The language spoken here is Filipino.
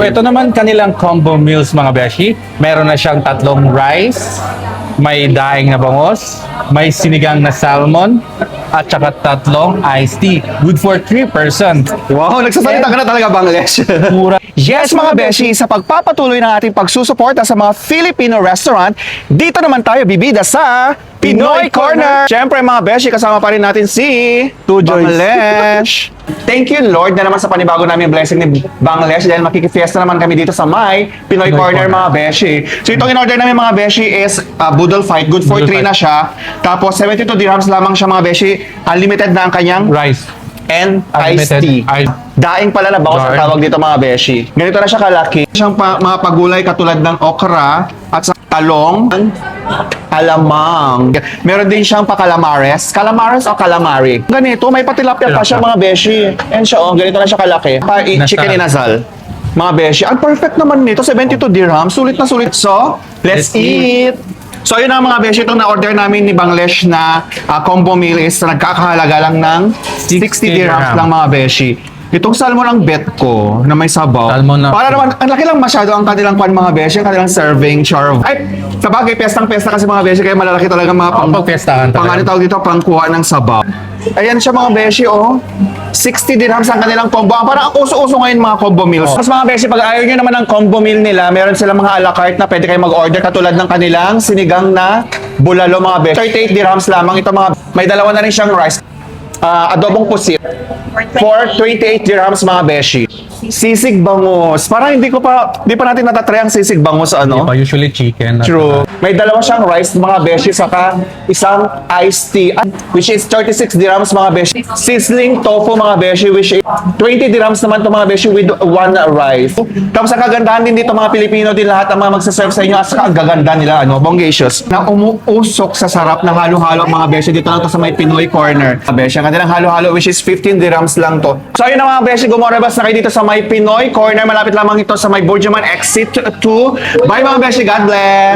ito naman kanilang combo meals mga beshi. Meron na siyang tatlong rice, may daing na bangos, may sinigang na salmon, at saka tatlong iced tea. Good for 3 person. Wow, nagsasalita ka na talaga, Bangladesh. Mura. Yes, mga beshi, sa pagpapatuloy ng ating pagsusuporta sa mga Filipino restaurant, dito naman tayo bibida sa Pinoy Corner. Siyempre, mga beshi, kasama pa rin natin si Bangladesh. Thank you, Lord, na naman sa panibago namin blessing ni Bangladesh dahil makikifiesta naman kami dito sa Pinoy Corner, mga beshi. So, itong in-order namin, mga beshi, is Boodle Fight. Good for 3 na siya. Tapos, 72 dirhams lamang siya, mga beshi. Unlimited na ang kanyang Rice. and iced tea. Daing pala na bangos ang tawag dito, mga beshi. Ganito na siya kalaki. Siyang mga pagulay katulad ng okra at sa talong, alamang. Meron din siyang calamares. Calamares o calamari. Ganito, may patilapia pa siya, mga beshi. And siya, ganito na siya kalaki. Chicken inasal. Mga beshi. Ang perfect naman nito, 72 dirhams. Sulit na sulit. So, let's eat! So, yun ang mga beshi. Itong na-order namin ni Bangladesh na combo meal is nagkakahalaga lang ng 60 dirhams lang, mga beshi. Itong salmon ang bet ko na may sabaw. Salmon na. Para naman, ang laki lang masyado ang kanilang mga beshi, ang kanilang serving char. Ay, sabagay, pestang-pesta kasi, mga beshi, kaya malalaki talaga mga pagpestahan talaga. pang ano tawag dito, pangkuha ng sabaw. Ayan siya, mga beshi, oh. 60 dirhams ang kanilang combo. Parang ang uso-uso ngayon mga combo meals. Mas, mga beshi, pag ayaw nyo naman ng combo meal nila, meron silang mga a la carte na pwede kayo mag-order katulad ng kanilang sinigang na bulalo, mga beshi. 38 dirhams lamang. Ito, mga, may dalawa na rin siyang rice. Adobong pusit. For 28 dirhams, mga beshi. Sisig bangus. Parang hindi pa natin natatry ang sisig bangus, ano? Usually chicken. True. May dalawa siyang rice, mga beshi, saka isang iced tea, which is 36 dirhams, mga beshi. Sizzling tofu, mga beshi, which is 20 dirhams naman to, mga beshi, with one rice. Tapos ang kagandahan din dito, mga Pilipino din lahat ang mga magsaserve sa inyo, at saka ang gaganda nila, ano, bongacious. Na umuusok sa sarap ng halo-halo, mga beshi. Dito lang to sa may Pinoy Corner. Mga beshi, ang kanilang halo-halo, which is 15 dirhams lang to. So ayun na, mga beshi, gumorabas na kayo dito sa may Pinoy Corner. Malapit lamang ito sa may Burjuman Exit 2. Bye, mga beshi. God bless!